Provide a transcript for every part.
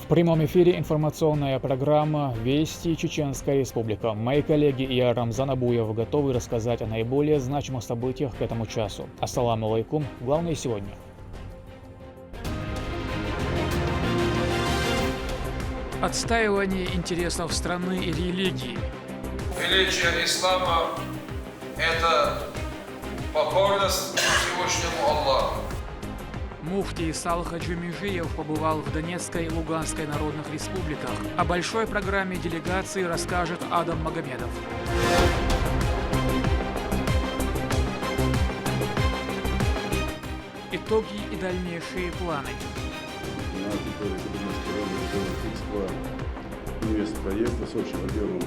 В прямом эфире информационная программа «Вести Чеченская Республика». Мои коллеги и я, Рамзан Абуев, готовы рассказать о наиболее значимых событиях к этому часу. Ассаламу алейкум. Главное сегодня. Отстаивание интересов страны и религии. Величие ислама – это покорность Всевышнему Аллаху. Муфтий Салх Аджумижиев побывал в Донецкой и Луганской народных республиках. О большой программе делегации расскажет Адам Магомедов. Итоги и дальнейшие планы. На территории Кубанской инвестпроекта с общим объемом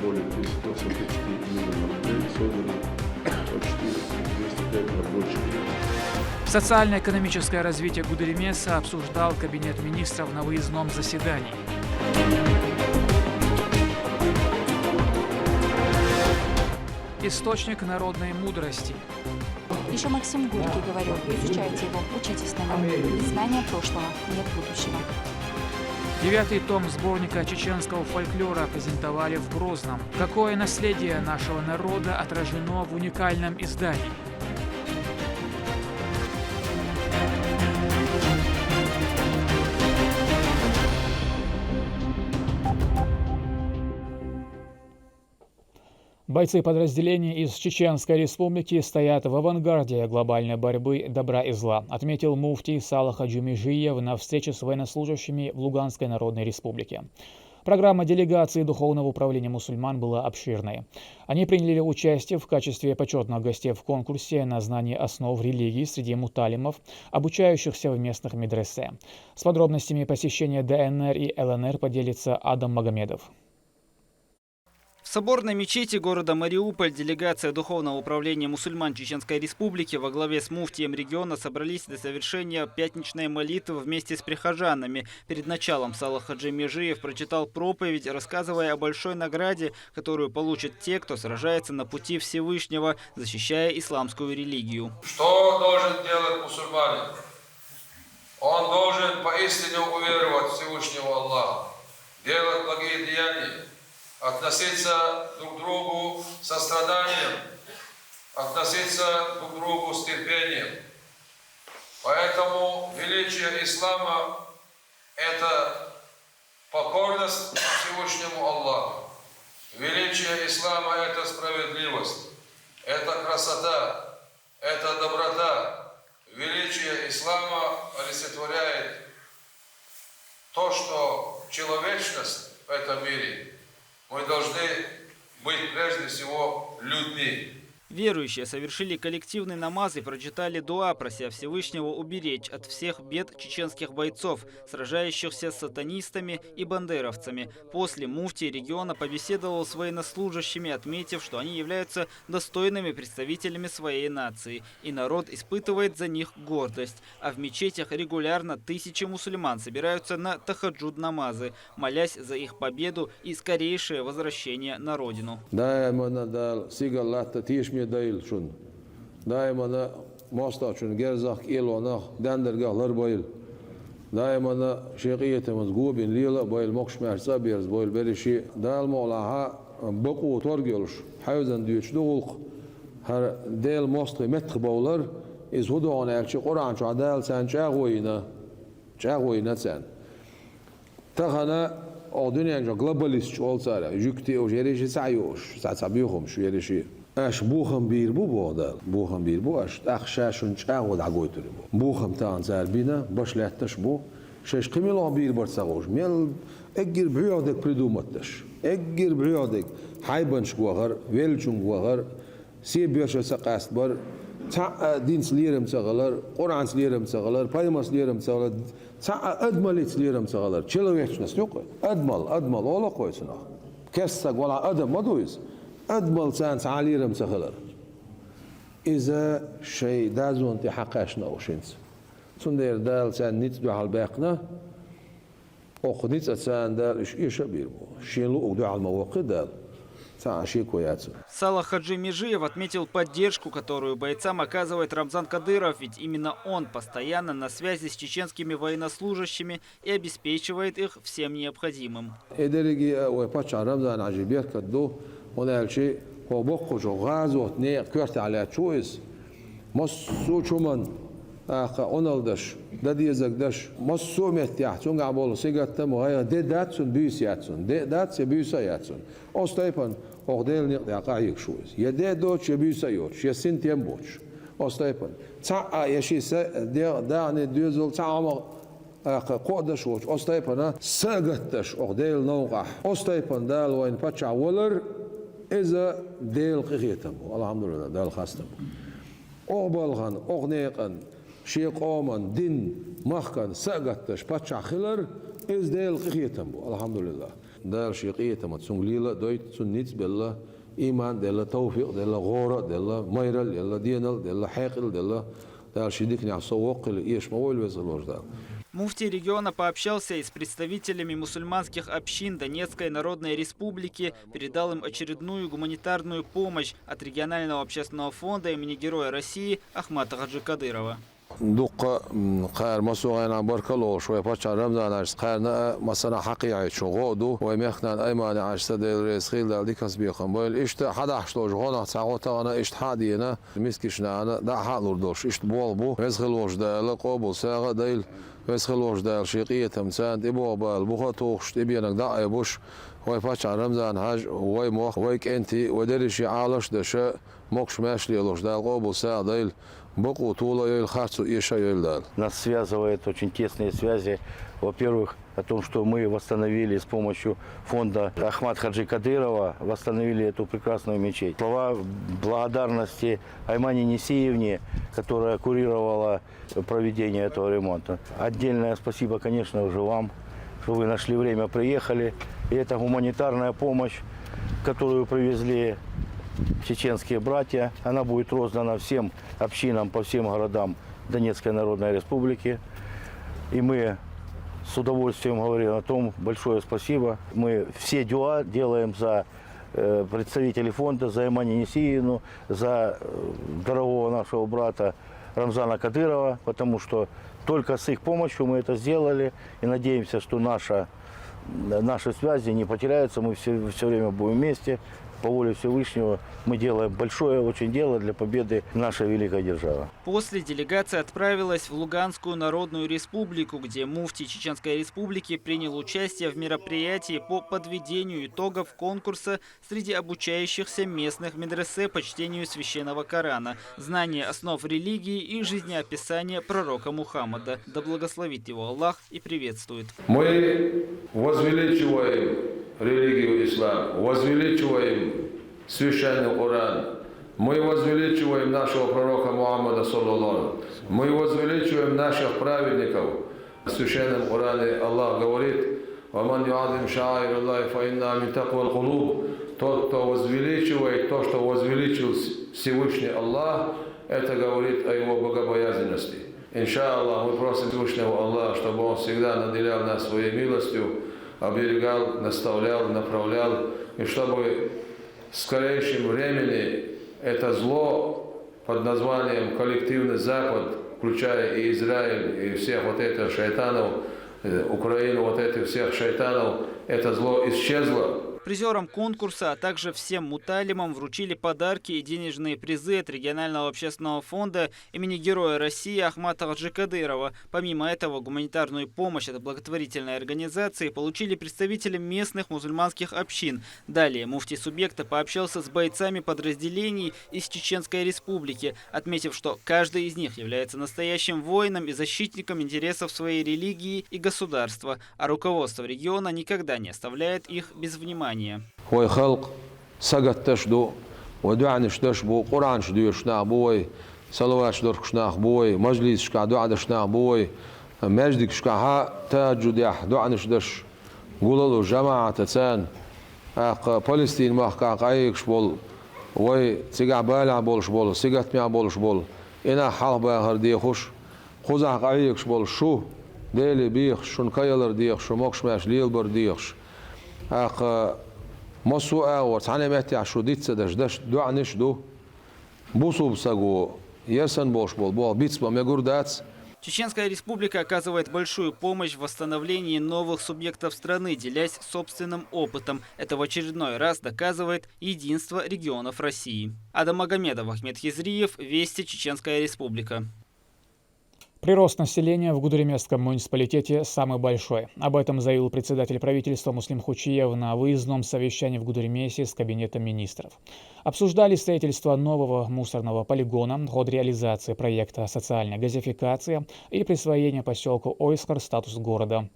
более 385 миллионов рублей создано почти 205 рабочих. Социально-экономическое развитие Гудеримеса обсуждал Кабинет министров на выездном заседании. Источник народной мудрости. Еще Максим Горький говорил: изучайте его, учитесь на нем. Без знания прошлого нет будущего. 9-й том сборника чеченского фольклора презентовали в Грозном. Какое наследие нашего народа отражено в уникальном издании? Бойцы подразделений из Чеченской Республики стоят в авангарде глобальной борьбы добра и зла, отметил муфтий Салах Аджумижиев на встрече с военнослужащими в Луганской Народной Республике. Программа делегации Духовного управления мусульман была обширной. Они приняли участие в качестве почетных гостей в конкурсе на знание основ религии среди муталимов, обучающихся в местных медресе. С подробностями посещения ДНР и ЛНР поделится Адам Магомедов. В соборной мечети города Мариуполь делегация Духовного управления мусульман Чеченской Республики во главе с муфтием региона собрались для совершения пятничной молитвы вместе с прихожанами. Перед началом Салах Аджумижиев прочитал проповедь, рассказывая о большой награде, которую получат те, кто сражается на пути Всевышнего, защищая исламскую религию. Что должен делать мусульманин? Он должен поистине уверовать в Всевышнего Аллаха, делать благие деяния, относиться друг к другу с состраданием, относиться друг к другу с терпением. Поэтому величие ислама – это покорность Всевышнему Аллаху. Величие ислама – это справедливость, это красота, это доброта. Величие ислама олицетворяет то, что человечность в этом мире. Мы должны быть прежде всего людьми. Верующие совершили коллективный намаз и прочитали дуа, прося Всевышнего уберечь от всех бед чеченских бойцов, сражающихся с сатанистами и бандеровцами. После муфтий региона побеседовал с военнослужащими, отметив, что они являются достойными представителями своей нации. И народ испытывает за них гордость. А в мечетях регулярно тысячи мусульман собираются на тахаджуд-намазы, молясь за их победу и скорейшее возвращение на родину. دايل شون دائما ماستا شون جرزاق إيلونا دندرجا لربايل دائما شقية مزجوب ليلا بايل مقش مرسا بيرز بايل بريشي دال مولها بقو ترجلش حيوزن ديوش دولق هر ديل ماستي متخ باولر إز هدو عن أكشي قرآن شو عدال سان شاغوينا سان تخنا الدنيا جا globalists شو صار يجكتي أو جريشي سعيوش سعبيهم شو جريشي اش بوخم بير بو بودال بوخم بير بو اش اخشاشون چاود عگويتري بو بوخم تان زربينا باش لاتش بو شش قيميلو بير برساغوش ميل اجر بعيودك بريدومتش اجر بعيودك حيبنش غوغر ويلچون غوغر سي بيش سقاست بر تا دين سليرم سغلر قران سليرم سغلر بايماس سليرم سغلر تا ادمل سليرم سغلر چلويچنس يوق ادمل اولا قويسنا كسا ولا ادم مدويز أدمل سانس عاليرم سخلر إذا شيء دازون تي حقاشنا وشينس سندير دال سان نيت دو على باقنا أو خديت سان دال إيش بيربو شين لو دو على المواقع دال Салах Хаджи Межиев отметил поддержку, которую бойцам оказывает Рамзан Кадыров, ведь именно он постоянно на связи с чеченскими военнослужащими и обеспечивает их всем необходимым. Onaldaş, dadiyazagdaş, massumet yahtun gabol sigatta muhaya dedatsun büyüsiyatsun, dedatse büyüsayatsun. Ostaypan oğdel niqda qayık şuiz. Ya dedoç ya büyüsayoç, ya sintiyem boç. Ostaypan. Ta'a yaşisa da'ni düzül ta'ama qodaş oç. Ostaypana sagattaş oğdel nawqah. Ostaypan dal wayn pacha walar iza del qiqiyatam. Alhamdulillah dal khastam. Oğbalgan, oğneqan, şeyqaman, din, mahkan, sagattaş, paçaxilar, ez del qiqiyatam bu, alhamdulillah. Dal şeyqiyatam, sunglila, doyt, sunnitz, bella, iman, della tawfiq, della gora, della mayral, della dinal, della haqil, della şidikni asawaqil, iyashmawil vezalojda. Муфтий региона пообщался и с представителями мусульманских общин Донецкой Народной Республики, передал им очередную гуманитарную помощь от регионального общественного фонда имени Героя России Ахмата Хаджи Кадырова. Dukka kayar masuğayna barkalo şoy paça Ramazan aç kayarna masana haqiqi çoğodu ve mehnan aymani açsa del resxil del dikas biqam böyle işte hadaş loj ona sağota ona işte hadiyena miskişna ana da halur doş işte bol bu resxil loj da la qobul sağa değil resxil loj da şiqiye tamsan ibo bal bu xatox tibiyanak da aybuş ve paça Ramazan haj ve moh ve kenti ve derişi alaş da şu mokş meşli loj da qobul sağa değil. Нас связывают очень тесные связи. Во-первых, о том, что мы восстановили с помощью фонда Ахмата Хаджи Кадырова, восстановили эту прекрасную мечеть. Слова благодарности Аймане Несиевне, которая курировала проведение этого ремонта. Отдельное спасибо, конечно, уже вам, что вы нашли время, приехали. И это гуманитарная помощь, которую привезли чеченские братья, она будет роздана всем общинам по всем городам Донецкой Народной Республики. И мы с удовольствием говорим о том, большое спасибо. Мы все дуа делаем за представителей фонда, за Аймани Несиевну, за дорогого нашего брата Рамзана Кадырова, потому что только с их помощью мы это сделали. И надеемся, что наши связи не потеряются, мы все время будем вместе. По воле Всевышнего мы делаем большое очень дело для победы нашей великой державы. После делегация отправилась в Луганскую Народную Республику, где муфтий Чеченской Республики принял участие в мероприятии по подведению итогов конкурса среди обучающихся местных медресе по чтению священного Корана, знание основ религии и жизнеописания пророка Мухаммада. Да благословит его Аллах и приветствует. Мы возвеличиваем религию ислам, возвеличиваем священный Коран, мы возвеличиваем нашего пророка Мухаммада, саллаллаху. Мы возвеличиваем наших праведников. В священном Коране Аллах говорит: «Ваман юазим шаир Аллахи фа инна мин таквал кулуб». Тот, кто возвеличивает то, что возвеличил Всевышний Аллах, это говорит о его богобоязненности. Иншаллах, мы просим Всевышнего Аллаха, чтобы Он всегда наделял нас своей милостью, оберегал, наставлял, направлял, и чтобы в скорейшем времени это зло под названием коллективный Запад, включая и Израиль, и всех вот этих шайтанов, Украину, вот этих всех шайтанов, это зло исчезло. Призерам конкурса, а также всем муталимам вручили подарки и денежные призы от регионального общественного фонда имени Героя России Ахмата Хаджи Кадырова. Помимо этого, гуманитарную помощь от благотворительной организации получили представители местных мусульманских общин. Далее муфтий субъекта пообщался с бойцами подразделений из Чеченской Республики, отметив, что каждый из них является настоящим воином и защитником интересов своей религии и государства, а руководство региона никогда не оставляет их без внимания. Ой халк сагат ташду, ودعنا شدشبو قرآن شدو شنا بوي صلوات شدر شنا بوي مجلس شكا دعاء شنا بوي مجدك شكا ها تهجد يح دعاء شدش قولوا جماعة تسان فلسطين محكا قايق شبول وي تيجا بالع بول شبول سيجات ميا بول شبول إنا حرب هردي خوش خوزع قايق شبول شو ديلي بيخ شون كايلر ديخ شو موكش ماش ليل بر ديخش Мосу аорс, ане мехти ашудица даш дуаниш ду, бусуб сагу, ерсан бош бол, бицба мегурдац. Чеченская республика оказывает большую помощь в восстановлении новых субъектов страны, делясь собственным опытом. Это в очередной раз доказывает единство регионов России. Адам Магомедов, Ахмед Хизриев, Вести, Чеченская республика. Прирост населения в Гудеремесском муниципалитете самый большой. Об этом заявил председатель правительства Муслим Хучиев на выездном совещании в Гудеремесе с Кабинетом министров. Обсуждали строительство нового мусорного полигона, ход реализации проекта социальной газификации и присвоение поселку Ойсхар статус города.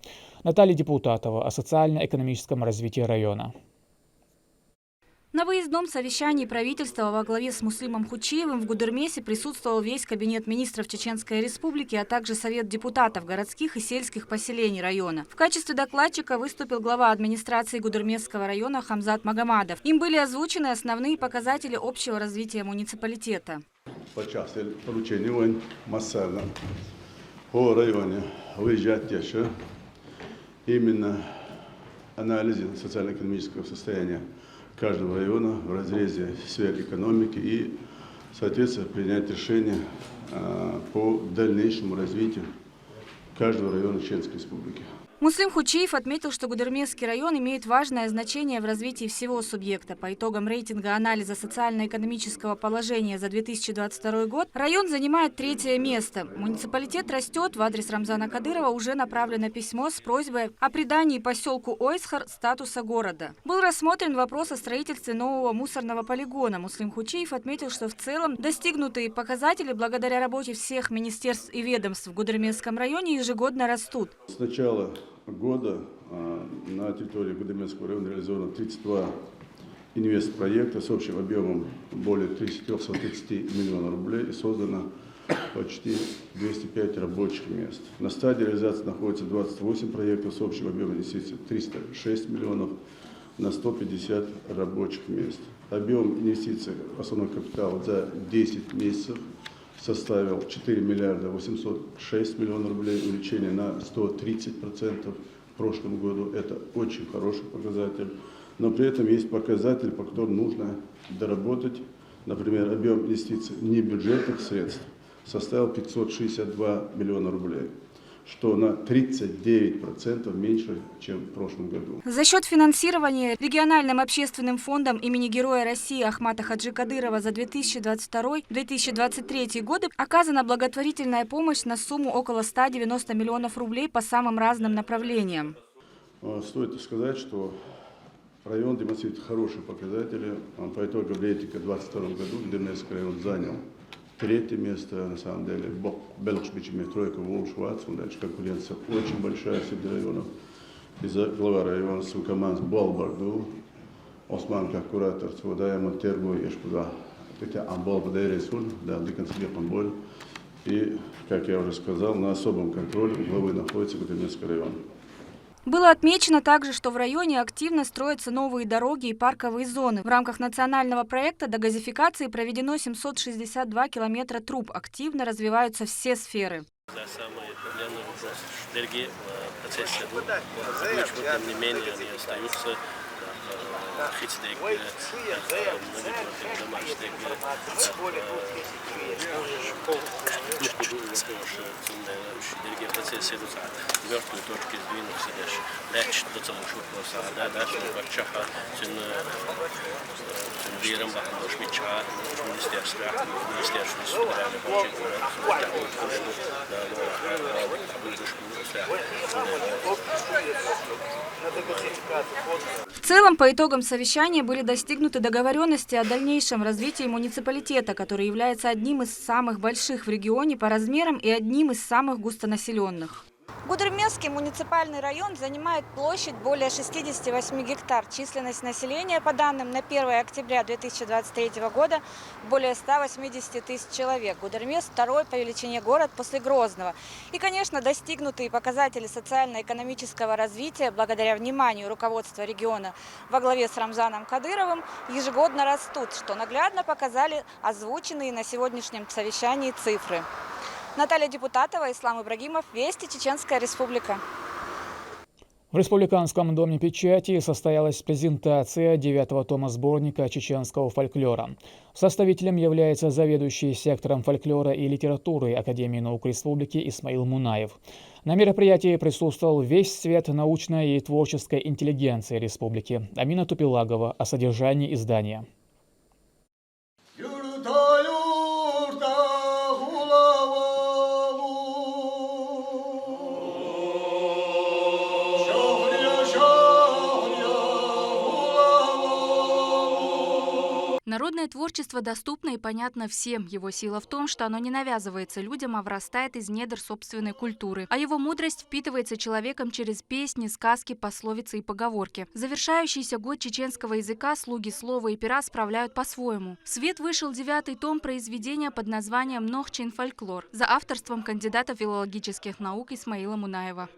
Наталья Депутатова о социально-экономическом развитии района. На выездном совещании правительства во главе с Муслимом Хучиевым в Гудермесе присутствовал весь Кабинет министров Чеченской Республики, а также Совет депутатов городских и сельских поселений района. В качестве докладчика выступил глава администрации Гудермесского района Хамзат Магомадов. Им были озвучены основные показатели общего развития муниципалитета. По части поручения массовно по районе выезжать еще именно анализе социально-экономического состояния каждого района в разрезе сфер экономики и, соответственно, принять решение по дальнейшему развитию каждого района Чеченской Республики. Муслим Хучиев отметил, что Гудермесский район имеет важное значение в развитии всего субъекта. По итогам рейтинга анализа социально-экономического положения за 2022 год район занимает 3-е место. Муниципалитет растет. В адрес Рамзана Кадырова уже направлено письмо с просьбой о придании поселку Ойсхар статуса города. Был рассмотрен вопрос о строительстве нового мусорного полигона. Муслим Хучиев отметил, что в целом достигнутые показатели благодаря работе всех министерств и ведомств в Гудермесском районе ежегодно растут. Сначала года на территории Гудермесского района реализовано 32 инвестпроекта с общим объемом более 330 миллионов рублей и создано почти 205 рабочих мест. На стадии реализации находится 28 проектов с общим объемом инвестиций 306 миллионов на 150 рабочих мест. Объем инвестиций в основной капитал за 10 месяцев составил 4 миллиарда 806 миллионов рублей, увеличение на 130% в прошлом году. Это очень хороший показатель. Но при этом есть показатель, по которому нужно доработать. Например, объем инвестиций небюджетных средств составил 562 миллиона рублей, что на 39% меньше, чем в прошлом году. За счет финансирования региональным общественным фондом имени Героя России Ахмата Хаджи Кадырова за 2022-2023 годы оказана благотворительная помощь на сумму около 190 миллионов рублей по самым разным направлениям. Стоит сказать, что район демонстрирует хорошие показатели. По итогам рейтинга в 2022 году Гудермесский район занял 3-е место, на самом деле, Белкшбичами тройка Волшвац, дальше конкуренция очень большая среди районов. Из-за глава района Сукаманс Болбарду, Осман как куратор, Цводая Монтергу, Ешпуда, хотя Амбол Бадайресуль, да, Диканцлепанболь. И, как я уже сказал, на особом контроле у главы находится Гудермесский район. Было отмечено также, что в районе активно строятся новые дороги и парковые зоны. В рамках национального проекта дегазификации проведено 762 километра труб. Активно развиваются все сферы. Самый проблемный вопрос в Бельгии в процессе тем не менее, они остаются. Бельгия в процессе мертвые точки сдвинутся дальше. Дальше до того, что просто дальше Барчаха, Виром, Шмича, министерство В целом, по итогам совещания были достигнуты договоренности о дальнейшем развитии муниципалитета, который является одним из самых больших в регионе по размерам и одним из самых густонаселенных. Гудермесский муниципальный район занимает площадь более 68 гектар. Численность населения, по данным на 1 октября 2023 года, более 180 тысяч человек. Гудермес – второй по величине город после Грозного. И, конечно, достигнутые показатели социально-экономического развития благодаря вниманию руководства региона во главе с Рамзаном Кадыровым ежегодно растут, что наглядно показали озвученные на сегодняшнем совещании цифры. Наталья Депутатова, Ислам Ибрагимов, Вести, Чеченская Республика. В Республиканском доме печати состоялась презентация 9-го тома сборника чеченского фольклора. Составителем является заведующий сектором фольклора и литературы Академии наук Республики Исмаил Мунаев. На мероприятии присутствовал весь цвет научной и творческой интеллигенции республики. Амина Тупилагова о содержании издания. Народное творчество доступно и понятно всем. Его сила в том, что оно не навязывается людям, а вырастает из недр собственной культуры. А его мудрость впитывается человеком через песни, сказки, пословицы и поговорки. Завершающийся год чеченского языка слуги слова и пера справляют по-своему. В свет вышел 9-й том произведения под названием «Нохчин фольклор» за авторством кандидата филологических наук Исмаила Мунаева.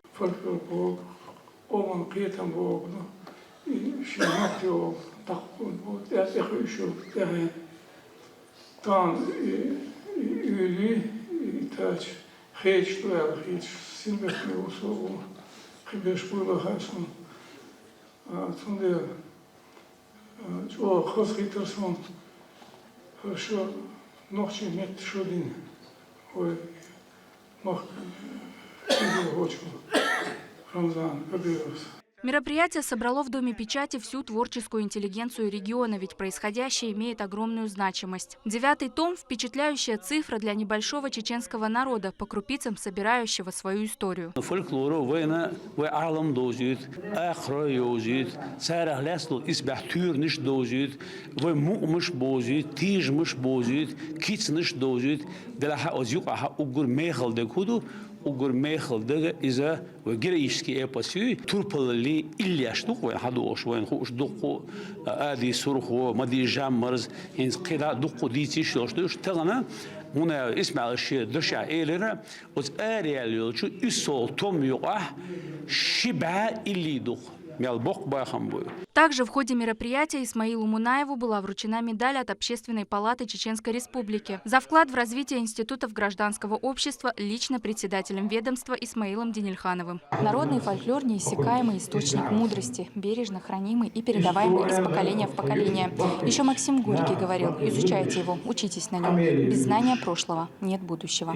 Мероприятие собрало в Доме печати всю творческую интеллигенцию региона, ведь происходящее имеет огромную значимость. 9-й том – впечатляющая цифра для небольшого чеченского народа, по крупицам собирающего свою историю. Угор мехал дега иза героические эпосы турпалли ильяштук вен хадош вен хуш дуку ади сурхо мади жаммарз инс қира дуку дити шоштуш тагана муна исмаил ши дырша элера оз ариалючу исол том юа шиба иллидук. Также в ходе мероприятия Исмаилу Мунаеву была вручена медаль от Общественной палаты Чеченской Республики за вклад в развитие институтов гражданского общества лично председателем ведомства Исмаилом Денильхановым. Народный фольклор – неиссякаемый источник мудрости, бережно хранимый и передаваемый из поколения в поколение. Еще Максим Горький говорил: изучайте его, учитесь на нем. Без знания прошлого нет будущего.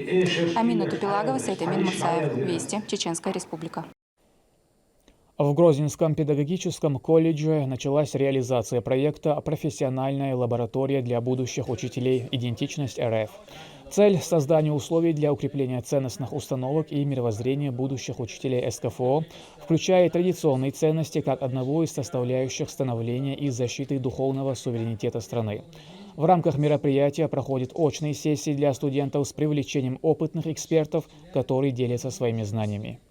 Амина Тупилагова, Сайтамин Мусаев. Вести. Чеченская Республика. В Грозненском педагогическом колледже началась реализация проекта «Профессиональная лаборатория для будущих учителей. Идентичность РФ». Цель – создание условий для укрепления ценностных установок и мировоззрения будущих учителей СКФО, включая традиционные ценности как одного из составляющих становления и защиты духовного суверенитета страны. В рамках мероприятия проходят очные сессии для студентов с привлечением опытных экспертов, которые делятся своими знаниями.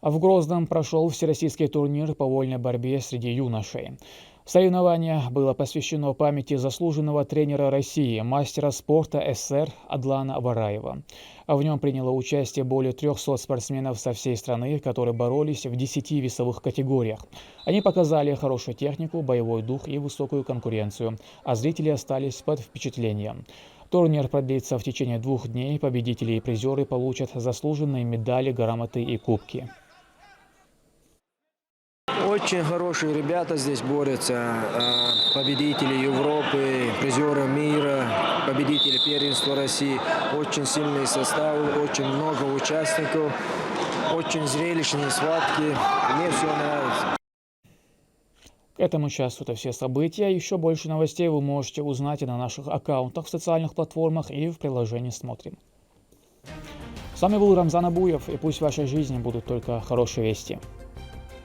В Грозном прошел всероссийский турнир по вольной борьбе среди юношей. Соревнование было посвящено памяти заслуженного тренера России, мастера спорта СССР Адлана Бараева. В нем приняло участие более 300 спортсменов со всей страны, которые боролись в 10 весовых категориях. Они показали хорошую технику, боевой дух и высокую конкуренцию, а зрители остались под впечатлением. Турнир продлится в течение 2 дней. Победители и призеры получат заслуженные медали, грамоты и кубки. Очень хорошие ребята здесь борются. Победители Европы, призеры мира, победители первенства России. Очень сильный состав, очень много участников, очень зрелищные схватки. Мне все нравится. К этому часу это все события. Еще больше новостей вы можете узнать и на наших аккаунтах в социальных платформах и в приложении «Смотрим». С вами был Рамзан Абуев, и пусть в вашей жизни будут только хорошие вести.